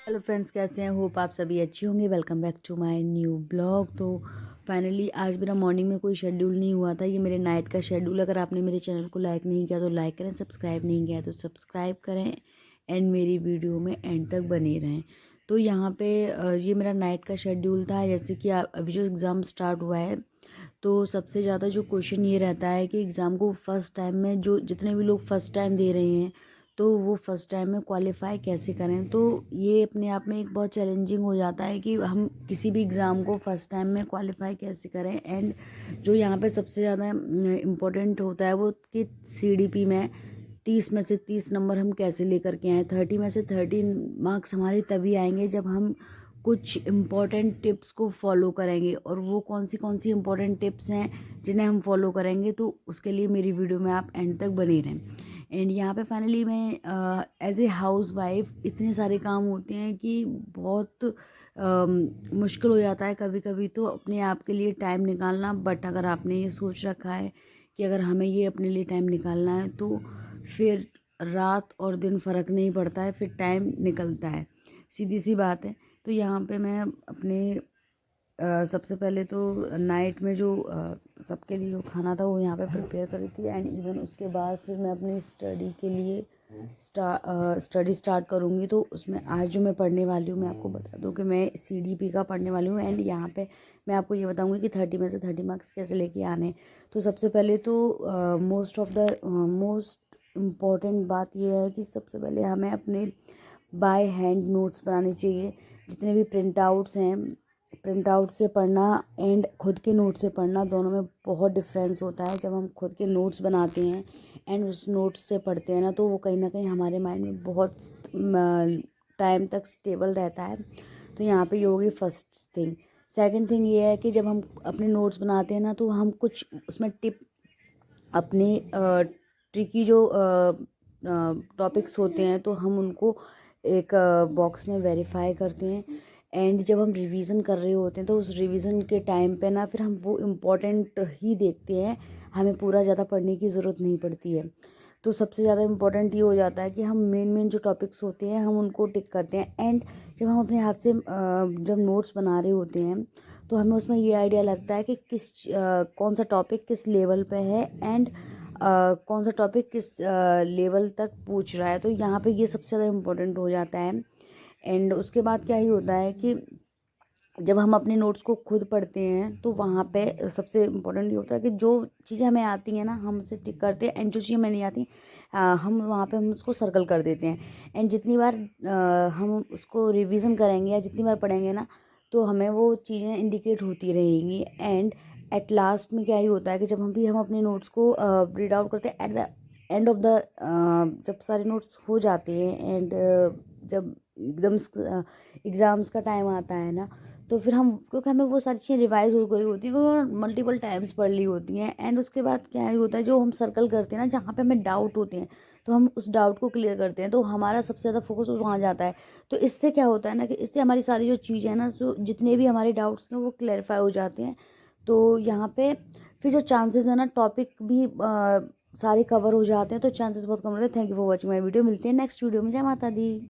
Hello friends, कैसे हैं? Hope आप सभी अच्छे होंगे। Welcome back to my new blog. तो फाइनली आज मेरा मॉर्निंग में कोई शेड्यूल नहीं हुआ था, ये मेरे नाइट का शेड्यूल। अगर आपने मेरे चैनल को लाइक नहीं किया तो लाइक करें, सब्सक्राइब नहीं किया तो सब्सक्राइब करें एंड मेरी वीडियो में एंड तक बने रहें। तो यहाँ पे ये मेरा नाइट का शेड्यूल था। जैसे कि अभी जो एग्ज़ाम स्टार्ट हुआ है, तो सबसे ज़्यादा जो क्वेश्चन ये रहता है कि एग्ज़ाम को फर्स्ट टाइम में जो जितने भी लोग फर्स्ट टाइम दे रहे हैं, तो वो फर्स्ट टाइम में क्वालिफाई कैसे करें। तो ये अपने आप में एक बहुत चैलेंजिंग हो जाता है कि हम किसी भी एग्ज़ाम को फर्स्ट टाइम में क्वालिफाई कैसे करें। एंड जो यहाँ पे सबसे ज़्यादा इम्पोर्टेंट होता है वो कि सीडीपी में 30 में से 30 नंबर हम कैसे लेकर के आएँ। 30 में से 30 मार्क्स हमारे तभी आएंगे जब हम कुछ इम्पॉर्टेंट टिप्स को फॉलो करेंगे। और वो कौन सी इम्पॉर्टेंट टिप्स हैं जिन्हें हम फॉलो करेंगे, तो उसके लिए मेरी वीडियो में आप एंड तक बने रहें। एंड यहाँ पे फाइनली मैं एज ए हाउस वाइफ इतने सारे काम होते हैं कि बहुत मुश्किल हो जाता है कभी कभी तो अपने आप के लिए टाइम निकालना। बट अगर आपने ये सोच रखा है कि अगर हमें ये अपने लिए टाइम निकालना है, तो फिर रात और दिन फ़र्क नहीं पड़ता है, फिर टाइम निकलता है। सीधी सी बात है। तो यहाँ पे मैं अपने सबसे पहले तो नाइट में जो सबके लिए जो खाना था वो यहाँ पे प्रिपेयर करी थी। एंड इवन उसके बाद फिर मैं अपनी स्टडी के लिए स्टडी स्टार्ट करूँगी। तो उसमें आज जो मैं पढ़ने वाली हूँ, मैं आपको बता दूँ कि मैं सीडीपी का पढ़ने वाली हूँ। एंड यहाँ पे मैं आपको ये बताऊँगी कि 30 में से 30 मार्क्स कैसे लेके आने। तो सबसे पहले तो मोस्ट इम्पॉर्टेंट बात यह है कि सबसे पहले हमें अपने बाय हैंड नोट्स बनाने चाहिए। जितने भी प्रिंट आउट्स हैं, प्रिंट आउट से पढ़ना एंड खुद के नोट से पढ़ना, दोनों में बहुत डिफरेंस होता है। जब हम खुद के नोट्स बनाते हैं एंड उस नोट्स से पढ़ते हैं ना, तो वो कहीं ना कहीं हमारे माइंड में बहुत टाइम तक स्टेबल रहता है। तो यहाँ पे ये होगी फर्स्ट थिंग। सेकंड थिंग ये है कि जब हम अपने नोट्स बनाते हैं ना, तो हम कुछ उसमें टिप अपने ट्रिकी जो टॉपिक्स होते हैं, तो हम उनको एक बॉक्स में वेरीफाई करते हैं। एंड जब हम रिवीजन कर रहे होते हैं, तो उस रिवीजन के टाइम पे ना फिर हम वो इम्पोर्टेंट ही देखते हैं, हमें पूरा ज़्यादा पढ़ने की ज़रूरत नहीं पड़ती है। तो सबसे ज़्यादा इम्पोर्टेंट ये हो जाता है कि हम मेन जो टॉपिक्स होते हैं हम उनको टिक करते हैं। एंड जब हम अपने हाथ से जब नोट्स बना रहे होते हैं, तो हमें उसमें ये आइडिया लगता है कि कौन सा टॉपिक किस लेवल पे है एंड कौन सा टॉपिक किस लेवल तक पूछ रहा है। तो यहाँ पे ये सबसे ज़्यादा इम्पोर्टेंट हो जाता है। एंड उसके बाद क्या ही होता है कि जब हम अपने नोट्स को खुद पढ़ते हैं, तो वहाँ पे सबसे इम्पोर्टेंट ये होता है कि जो चीज़ें हमें आती हैं ना, हम उसे टिक करते हैं। एंड जो चीज़ें हमें नहीं आती, हम वहाँ पे हम उसको सर्कल कर देते हैं। एंड जितनी बार हम उसको रिवीजन करेंगे या जितनी बार पढ़ेंगे ना, तो हमें वो चीज़ें इंडिकेट होती रहेंगी। एंड एट लास्ट में क्या ही होता है कि जब हम अपने नोट्स को रीड आउट करते हैं at the end of the, जब सारे नोट्स हो जाते हैं एंड जब एकदम एग्ज़ाम्स का टाइम आता है ना, तो फिर हम, क्योंकि हमें वो सारी चीज़ें रिवाइज हो गई होती है, क्योंकि मल्टीपल टाइम्स पढ़ ली होती हैं। एंड उसके बाद क्या ही होता है, जो हम सर्कल करते हैं ना, जहाँ पे हमें डाउट होते हैं, तो हम उस डाउट को क्लियर करते हैं। तो हमारा सबसे ज़्यादा फोकस वहाँ जाता है। तो इससे क्या होता है ना, कि इससे हमारी सारी जो चीज़ें हैं ना, जो जितने भी हमारे डाउट्स हैं वो क्लैरिफाई हो जाते हैं। तो यहाँ पे फिर जो चांसेस है ना, टॉपिक भी सारे कवर हो जाते हैं, तो चांसेस बहुत कम होते हैं। Thank you for watching my video. मिलते हैं नेक्स्ट वीडियो में। जय माता दी।